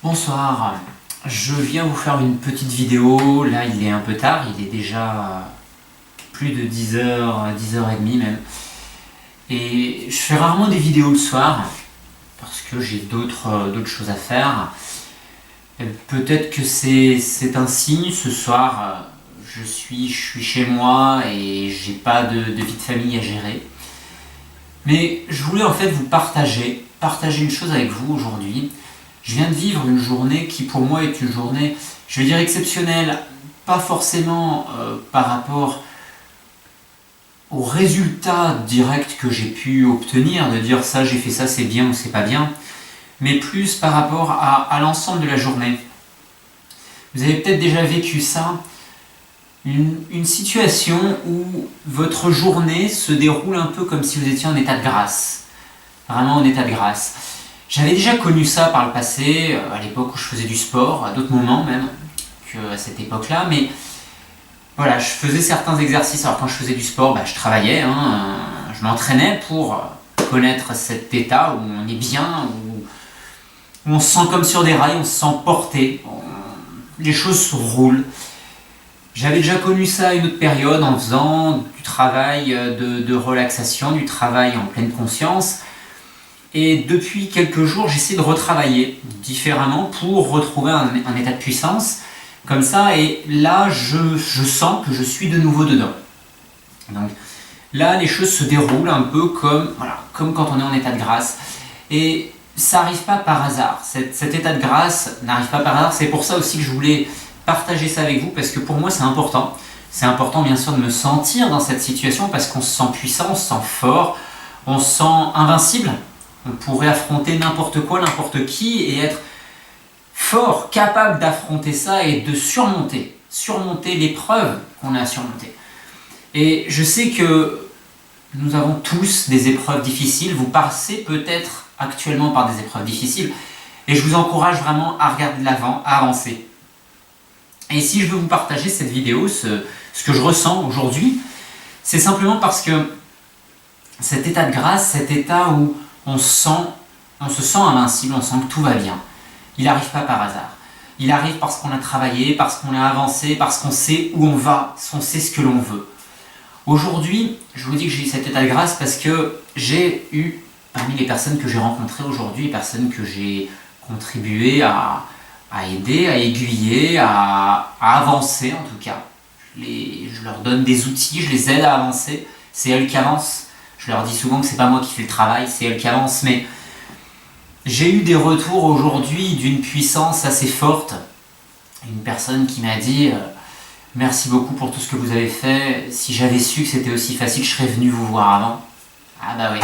Bonsoir, je viens vous faire une petite vidéo. Là il est un peu tard, il est déjà plus de 10h, 10h30 même. Et je fais rarement des vidéos le soir parce que j'ai d'autres choses à faire. Peut-être que c'est un signe. Ce soir je suis chez moi et j'ai pas de vie de famille à gérer. Mais je voulais en fait vous partager une chose avec vous aujourd'hui. Je viens de vivre une journée qui pour moi est une journée, je vais dire exceptionnelle, pas forcément par rapport au résultat direct que j'ai pu obtenir, de dire ça j'ai fait ça c'est bien ou c'est pas bien, mais plus par rapport à l'ensemble de la journée. Vous avez peut-être déjà vécu ça, une situation où votre journée se déroule un peu comme si vous étiez en état de grâce, vraiment en état de grâce. J'avais déjà connu ça par le passé, à l'époque où je faisais du sport, à d'autres moments même qu'à cette époque-là, mais voilà, je faisais certains exercices. Alors quand je faisais du sport, je travaillais, je m'entraînais pour connaître cet état où on est bien, où on se sent comme sur des rails, on se sent porté, les choses se roulent. J'avais déjà connu ça à une autre période en faisant du travail de relaxation, du travail en pleine conscience. Et depuis quelques jours, j'essaie de retravailler différemment pour retrouver un état de puissance comme ça. Et là, je sens que je suis de nouveau dedans. Donc là, les choses se déroulent un peu comme quand on est en état de grâce. Et ça n'arrive pas par hasard. Cet état de grâce n'arrive pas par hasard. C'est pour ça aussi que je voulais partager ça avec vous, parce que pour moi, c'est important. C'est important, bien sûr, de me sentir dans cette situation parce qu'on se sent puissant, on se sent fort, on se sent invincible. On pourrait affronter n'importe quoi, n'importe qui et être fort, capable d'affronter ça et de surmonter l'épreuve qu'on a à surmonter. Et je sais que nous avons tous des épreuves difficiles. Vous passez peut-être actuellement par des épreuves difficiles et je vous encourage vraiment à regarder de l'avant, à avancer. Et si je veux vous partager cette vidéo, ce que je ressens aujourd'hui, c'est simplement parce que cet état de grâce, cet état où on se sent invincible, on sent que tout va bien. Il n'arrive pas par hasard. Il arrive parce qu'on a travaillé, parce qu'on a avancé, parce qu'on sait où on va, parce qu'on sait ce que l'on veut. Aujourd'hui, je vous dis que j'ai eu cet état de grâce parce que j'ai eu, parmi les personnes que j'ai rencontrées aujourd'hui, les personnes que j'ai contribué à aider, à aiguiller, à avancer en tout cas. Je leur donne des outils, je les aide à avancer. C'est elles qui avancent. Je leur dis souvent que c'est pas moi qui fais le travail, c'est elles qui avancent, mais j'ai eu des retours aujourd'hui d'une puissance assez forte. Une personne qui m'a dit merci beaucoup pour tout ce que vous avez fait. Si j'avais su que c'était aussi facile, je serais venu vous voir avant. Ah bah oui.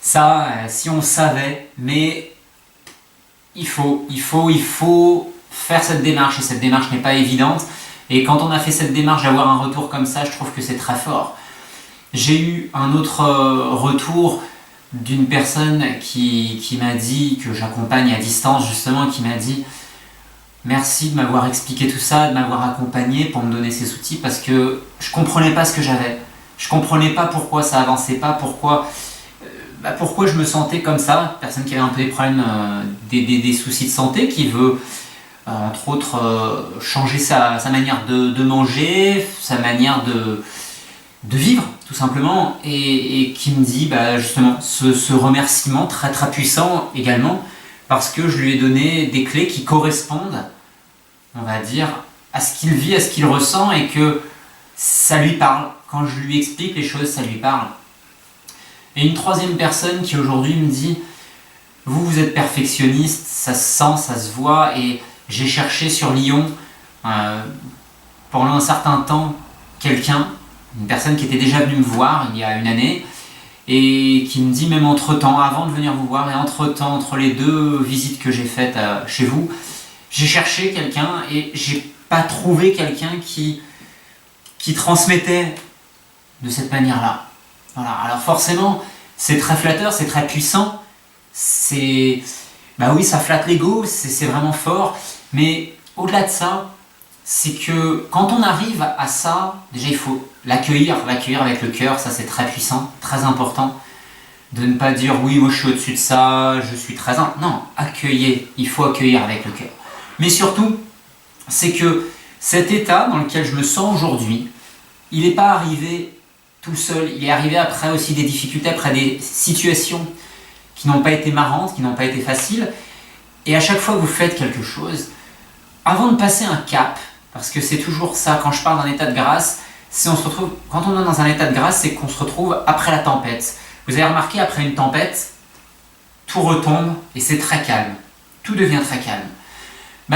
Ça, si on savait, mais il faut faire cette démarche, et cette démarche n'est pas évidente. Et quand on a fait cette démarche d'avoir un retour comme ça, je trouve que c'est très fort. J'ai eu un autre retour d'une personne qui m'a dit, que j'accompagne à distance justement, qui m'a dit merci de m'avoir expliqué tout ça, de m'avoir accompagné pour me donner ces outils, parce que je comprenais pas ce que j'avais. Je comprenais pas pourquoi ça avançait pas, pourquoi je me sentais comme ça. Personne qui avait un peu des problèmes, des soucis de santé, qui veut entre autres changer sa manière de manger, sa manière de vivre tout simplement, et qui me dit justement ce remerciement très très puissant également, parce que je lui ai donné des clés qui correspondent, on va dire, à ce qu'il vit, à ce qu'il ressent, et que ça lui parle. Quand je lui explique les choses, ça lui parle. Et une troisième personne qui aujourd'hui me dit vous êtes perfectionniste, ça se sent, ça se voit, et j'ai cherché sur Lyon pendant un certain temps une personne qui était déjà venue me voir il y a une année, et qui me dit même entre-temps, avant de venir vous voir, et entre-temps, entre les deux visites que j'ai faites chez vous, j'ai cherché quelqu'un et j'ai pas trouvé quelqu'un qui transmettait de cette manière-là. Voilà. Alors forcément, c'est très flatteur, c'est très puissant, oui, ça flatte l'ego, c'est vraiment fort, mais au-delà de ça, c'est que quand on arrive à ça, déjà il faut l'accueillir avec le cœur, ça c'est très puissant, très important. de ne pas dire oui, moi je suis au-dessus de ça, je suis très humble. Non, accueillez, il faut accueillir avec le cœur. Mais surtout, c'est que cet état dans lequel je me sens aujourd'hui, il n'est pas arrivé tout seul, il est arrivé après aussi des difficultés, après des situations qui n'ont pas été marrantes, qui n'ont pas été faciles. Et à chaque fois que vous faites quelque chose, avant de passer un cap, parce que c'est toujours ça, quand je parle d'un état de grâce, quand on est dans un état de grâce, c'est qu'on se retrouve après la tempête. Vous avez remarqué, après une tempête, tout retombe et c'est très calme. Tout devient très calme.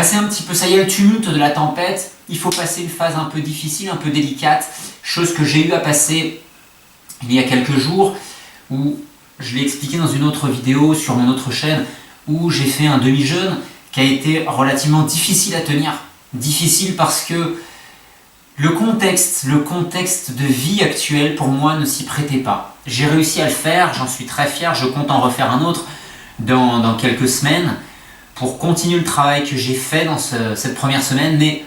C'est un petit peu ça, il y a le tumulte de la tempête, il faut passer une phase un peu difficile, un peu délicate, chose que j'ai eu à passer il y a quelques jours, où je l'ai expliqué dans une autre vidéo sur mon autre chaîne, où j'ai fait un demi-jeûne qui a été relativement difficile à tenir. Difficile parce que le contexte de vie actuel pour moi ne s'y prêtait pas. J'ai réussi à le faire, j'en suis très fier, je compte en refaire un autre dans quelques semaines pour continuer le travail que j'ai fait dans cette première semaine. Mais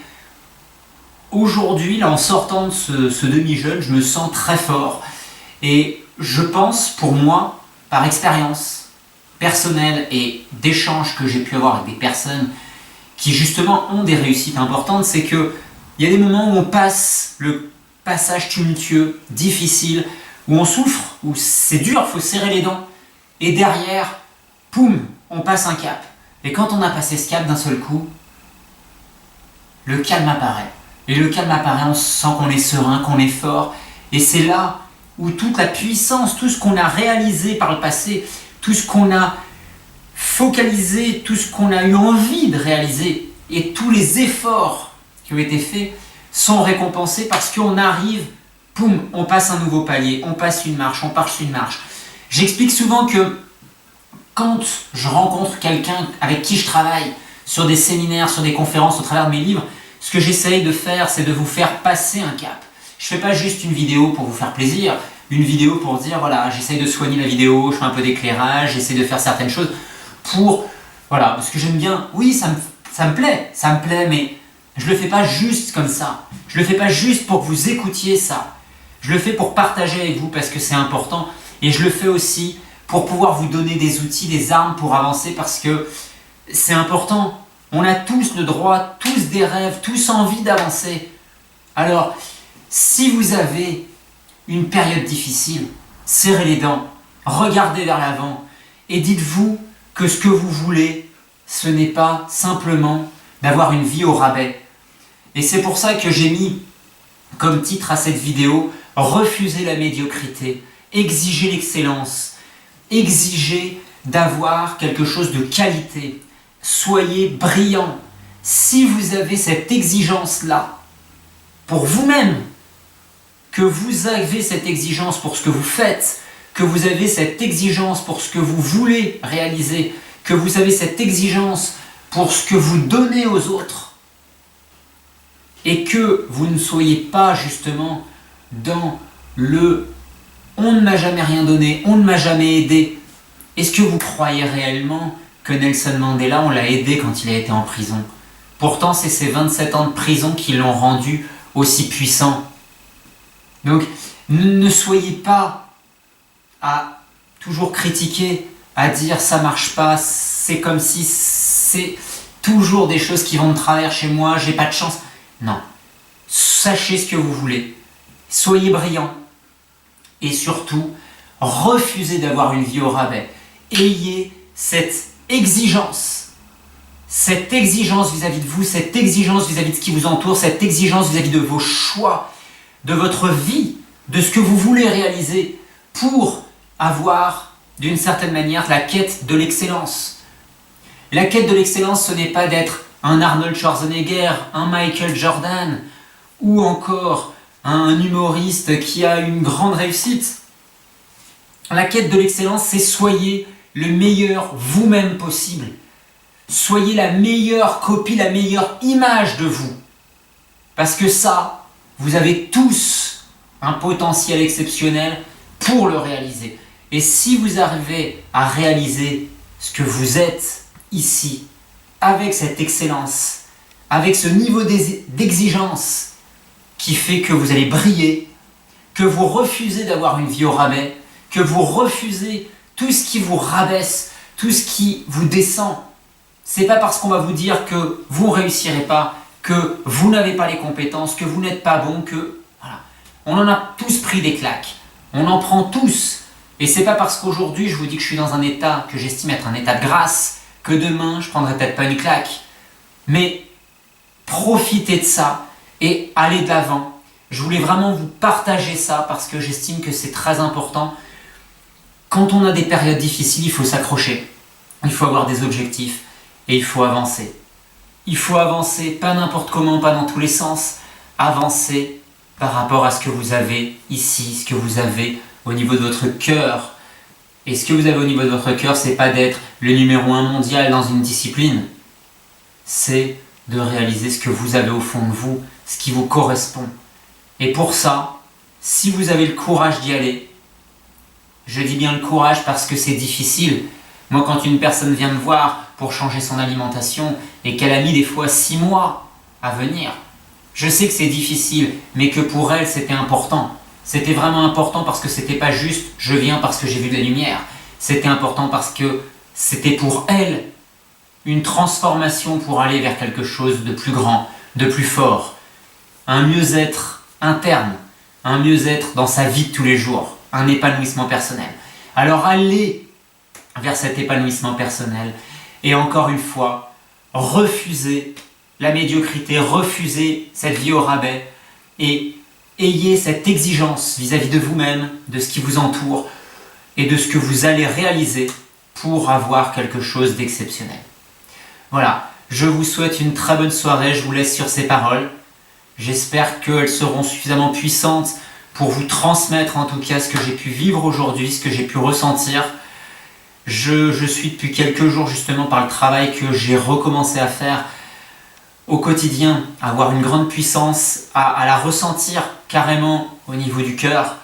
aujourd'hui, là, en sortant de ce demi-jeûne, je me sens très fort. Et je pense, pour moi, par expérience personnelle et d'échanges que j'ai pu avoir avec des personnes qui justement ont des réussites importantes, c'est que il y a des moments où on passe le passage tumultueux, difficile, où on souffre, où c'est dur, il faut serrer les dents. Et derrière, poum, on passe un cap. Et quand on a passé ce cap d'un seul coup, le calme apparaît. Et le calme apparaît, on sent qu'on est serein, qu'on est fort. Et c'est là où toute la puissance, tout ce qu'on a réalisé par le passé, tout ce qu'on a focalisé, tout ce qu'on a eu envie de réaliser, et tous les efforts qui ont été faits sont récompensés parce qu'on arrive, poum, on passe un nouveau palier, on passe une marche, on passe une marche. J'explique souvent que quand je rencontre quelqu'un avec qui je travaille sur des séminaires, sur des conférences, au travers de mes livres, ce que j'essaye de faire, c'est de vous faire passer un cap. Je ne fais pas juste une vidéo pour vous faire plaisir, une vidéo pour dire, voilà, j'essaye de soigner la vidéo, je fais un peu d'éclairage, j'essaie de faire certaines choses pour, voilà, parce que j'aime bien, oui, ça me plaît, mais je ne le fais pas juste comme ça. Je ne le fais pas juste pour que vous écoutiez ça. Je le fais pour partager avec vous parce que c'est important. Et je le fais aussi pour pouvoir vous donner des outils, des armes pour avancer parce que c'est important. On a tous le droit, tous des rêves, tous envie d'avancer. Alors, si vous avez une période difficile, serrez les dents, regardez vers l'avant et dites-vous que ce que vous voulez, ce n'est pas simplement d'avoir une vie au rabais. Et c'est pour ça que j'ai mis comme titre à cette vidéo « Refuser la médiocrité, exiger l'excellence, exiger d'avoir quelque chose de qualité, soyez brillant. » Si vous avez cette exigence-là pour vous-même, que vous avez cette exigence pour ce que vous faites, que vous avez cette exigence pour ce que vous voulez réaliser, que vous avez cette exigence pour ce que vous donnez aux autres, et que vous ne soyez pas justement dans le « on ne m'a jamais rien donné, on ne m'a jamais aidé ». Est-ce que vous croyez réellement que Nelson Mandela, on l'a aidé quand il a été en prison? Pourtant, c'est ses 27 ans de prison qui l'ont rendu aussi puissant. Donc, ne soyez pas à toujours critiquer, à dire « ça marche pas, c'est comme si c'est toujours des choses qui vont de travers chez moi, j'ai pas de chance ». Non. Sachez ce que vous voulez. Soyez brillant. Et surtout, refusez d'avoir une vie au rabais. Ayez cette exigence. Cette exigence vis-à-vis de vous, cette exigence vis-à-vis de ce qui vous entoure, cette exigence vis-à-vis de vos choix, de votre vie, de ce que vous voulez réaliser pour avoir, d'une certaine manière, la quête de l'excellence. La quête de l'excellence, ce n'est pas d'être un Arnold Schwarzenegger, un Michael Jordan, ou encore un humoriste qui a une grande réussite. La quête de l'excellence, c'est soyez le meilleur vous-même possible. Soyez la meilleure copie, la meilleure image de vous. Parce que ça, vous avez tous un potentiel exceptionnel pour le réaliser. Et si vous arrivez à réaliser ce que vous êtes ici, avec cette excellence, avec ce niveau d'exigence qui fait que vous allez briller, que vous refusez d'avoir une vie au rabais, que vous refusez tout ce qui vous rabaisse, tout ce qui vous descend. C'est pas parce qu'on va vous dire que vous ne réussirez pas, que vous n'avez pas les compétences, que vous n'êtes pas bon, que... Voilà. On en a tous pris des claques. On en prend tous. Et c'est pas parce qu'aujourd'hui je vous dis que je suis dans un état que j'estime être un état de grâce, que demain je prendrai peut-être pas une claque. Mais profitez de ça et allez de l'avant. Je voulais vraiment vous partager ça parce que j'estime que c'est très important. Quand on a des périodes difficiles, il faut s'accrocher. Il faut avoir des objectifs et il faut avancer. Il faut avancer, pas n'importe comment, pas dans tous les sens. Avancer par rapport à ce que vous avez ici, ce que vous avez au niveau de votre cœur. Et ce que vous avez au niveau de votre cœur, c'est pas d'être le numéro 1 mondial dans une discipline. C'est de réaliser ce que vous avez au fond de vous, ce qui vous correspond. Et pour ça, si vous avez le courage d'y aller, je dis bien le courage parce que c'est difficile. Moi, quand une personne vient me voir pour changer son alimentation et qu'elle a mis des fois 6 mois à venir, je sais que c'est difficile, mais que pour elle, c'était important. C'était vraiment important parce que c'était pas juste « je viens parce que j'ai vu de la lumière ». C'était important parce que c'était pour elle une transformation pour aller vers quelque chose de plus grand, de plus fort. Un mieux-être interne, un mieux-être dans sa vie de tous les jours, un épanouissement personnel. Alors allez vers cet épanouissement personnel et encore une fois, refusez la médiocrité, refusez cette vie au rabais et ayez cette exigence vis-à-vis de vous-même, de ce qui vous entoure et de ce que vous allez réaliser pour avoir quelque chose d'exceptionnel. Voilà, je vous souhaite une très bonne soirée, je vous laisse sur ces paroles. J'espère qu'elles seront suffisamment puissantes pour vous transmettre en tout cas ce que j'ai pu vivre aujourd'hui, ce que j'ai pu ressentir. Je suis depuis quelques jours justement par le travail que j'ai recommencé à faire au quotidien, à avoir une grande puissance, à la ressentir carrément au niveau du cœur,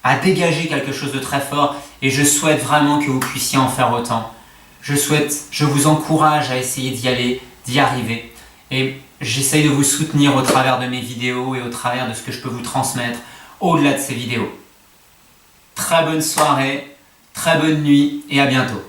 à dégager quelque chose de très fort et je souhaite vraiment que vous puissiez en faire autant. Je vous encourage à essayer d'y aller, d'y arriver et j'essaye de vous soutenir au travers de mes vidéos et au travers de ce que je peux vous transmettre au-delà de ces vidéos. Très bonne soirée, très bonne nuit et à bientôt.